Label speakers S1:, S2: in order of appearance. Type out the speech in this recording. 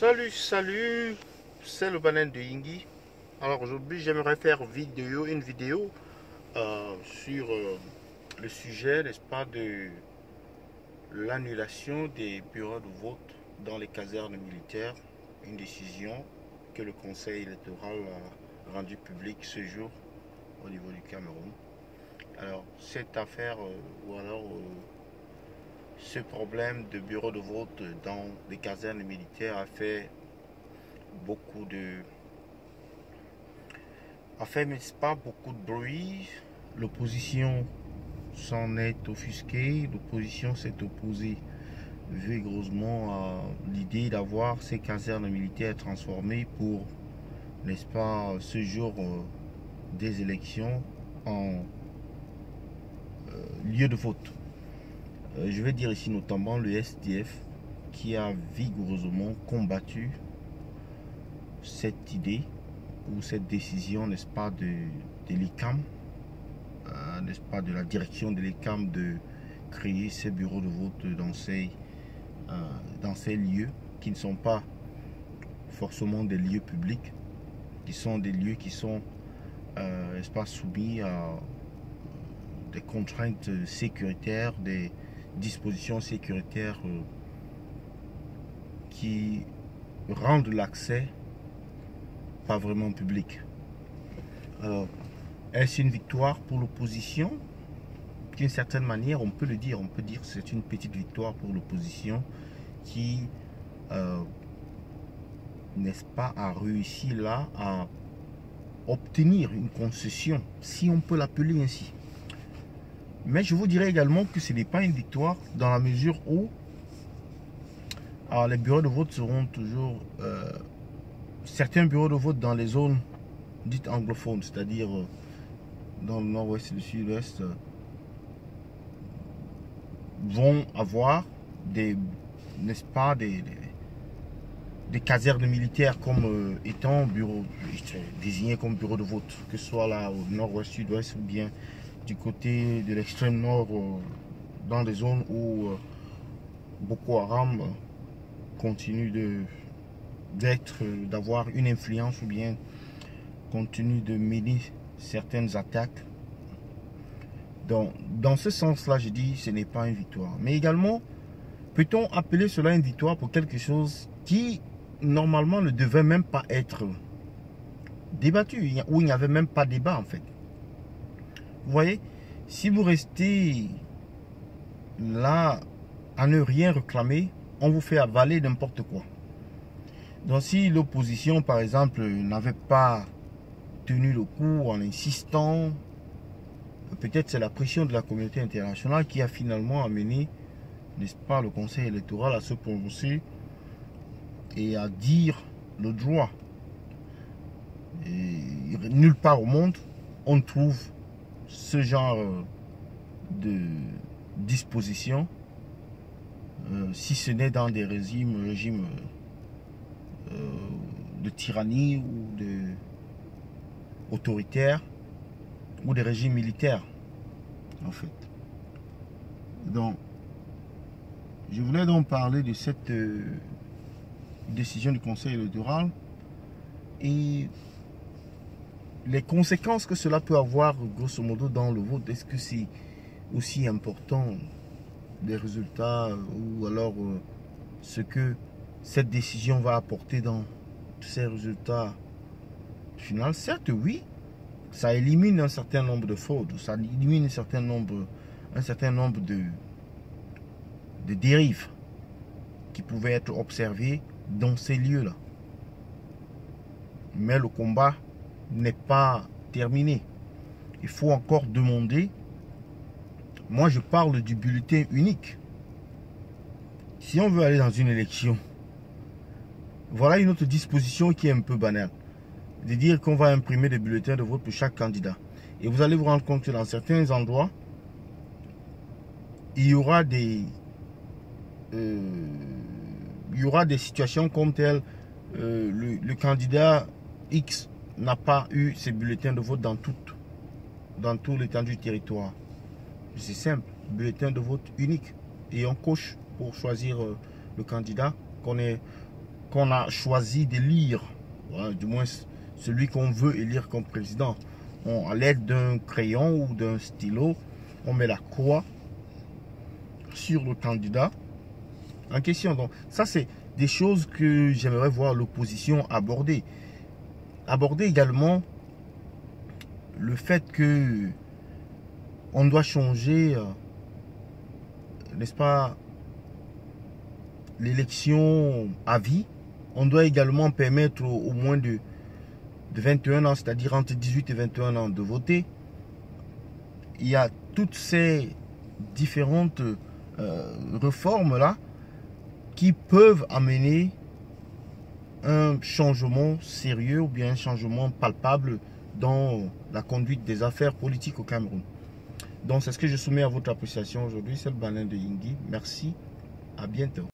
S1: Salut, c'est le banane de Yingi. Alors aujourd'hui j'aimerais faire une vidéo sur le sujet, n'est-ce pas, de l'annulation des bureaux de vote dans les casernes militaires, une décision que le Conseil électoral a rendue publique ce jour au niveau du Cameroun. Alors cette affaire ce problème de bureaux de vote dans les casernes militaires a fait beaucoup de... a fait, mais c'est pas beaucoup de bruit. L'opposition s'en est offusquée. L'opposition s'est opposée vigoureusement à l'idée d'avoir ces casernes militaires transformées pour, n'est-ce pas, ce jour des élections en lieu de vote. Je vais dire ici notamment le SDF qui a vigoureusement combattu cette idée ou cette décision, n'est-ce pas, de l'ICAM, n'est-ce pas, de la direction de l'ICAM de créer ces bureaux de vote dans ces lieux qui ne sont pas forcément des lieux publics, qui sont des lieux qui sont, n'est-ce pas, soumis à des contraintes sécuritaires, des dispositions sécuritaires qui rendent l'accès pas vraiment public. Alors, est-ce une victoire pour l'opposition? D'une certaine manière, on peut le dire. On peut dire que c'est une petite victoire pour l'opposition qui, n'est-ce pas, a réussi là à obtenir une concession, si on peut l'appeler ainsi. Mais je vous dirais également que ce n'est pas une victoire dans la mesure où les bureaux de vote seront toujours... certains bureaux de vote dans les zones dites anglophones, c'est-à-dire dans le nord-ouest et le sud-ouest, vont avoir n'est-ce pas, des casernes militaires comme étant désignés comme bureau de vote, que ce soit là au nord-ouest, sud-ouest ou bien du côté de l'extrême nord, dans des zones où Boko Haram continue d'avoir une influence ou bien continue de mener certaines attaques. Donc, dans ce sens-là, je dis ce n'est pas une victoire. Mais également, peut-on appeler cela une victoire pour quelque chose qui, normalement, ne devait même pas être débattu, où il n'y avait même pas débat, en fait. Vous voyez, si vous restez là à ne rien réclamer, on vous fait avaler n'importe quoi. Donc si l'opposition, par exemple, n'avait pas tenu le coup en insistant, peut-être c'est la pression de la communauté internationale qui a finalement amené, n'est-ce pas, le Conseil électoral à se prononcer et à dire le droit. Et nulle part au monde, on trouve ce genre de disposition, si ce n'est dans des régimes de tyrannie ou autoritaires ou des régimes militaires, en fait. Donc, je voulais donc parler de cette décision du Conseil électoral et les conséquences que cela peut avoir, grosso modo, dans le vote. Est-ce que c'est aussi important des résultats ou alors ce que cette décision va apporter dans ces résultats finaux? Certes, oui, ça élimine un certain nombre de fraudes, ça élimine un certain nombre de dérives qui pouvaient être observées dans ces lieux-là. Mais le combat n'est pas terminé. Il faut encore demander. Moi, je parle du bulletin unique. Si on veut aller dans une élection, voilà une autre disposition qui est un peu banale. De dire qu'on va imprimer des bulletins de vote pour chaque candidat. Et vous allez vous rendre compte que dans certains endroits, il y aura des situations comme telles. Le candidat X n'a pas eu ses bulletins de vote dans tout l'étendue du territoire. C'est simple, bulletin de vote unique. Et on coche pour choisir le candidat qu'on est qu'on a choisi d'élire, du moins celui qu'on veut élire comme président, à l'aide d'un crayon ou d'un stylo, on met la croix sur le candidat en question. Donc ça, c'est des choses que j'aimerais voir l'opposition aborder. Aborder également le fait que on doit changer, n'est-ce pas, l'élection à vie. On doit également permettre au moins de 21 ans, c'est-à-dire entre 18 et 21 ans, de voter. Il y a toutes ces différentes réformes-là qui peuvent amener un changement sérieux ou bien un changement palpable dans la conduite des affaires politiques au Cameroun. Donc c'est ce que je soumets à votre appréciation aujourd'hui. C'est le Balin de Yingui. Merci, à bientôt.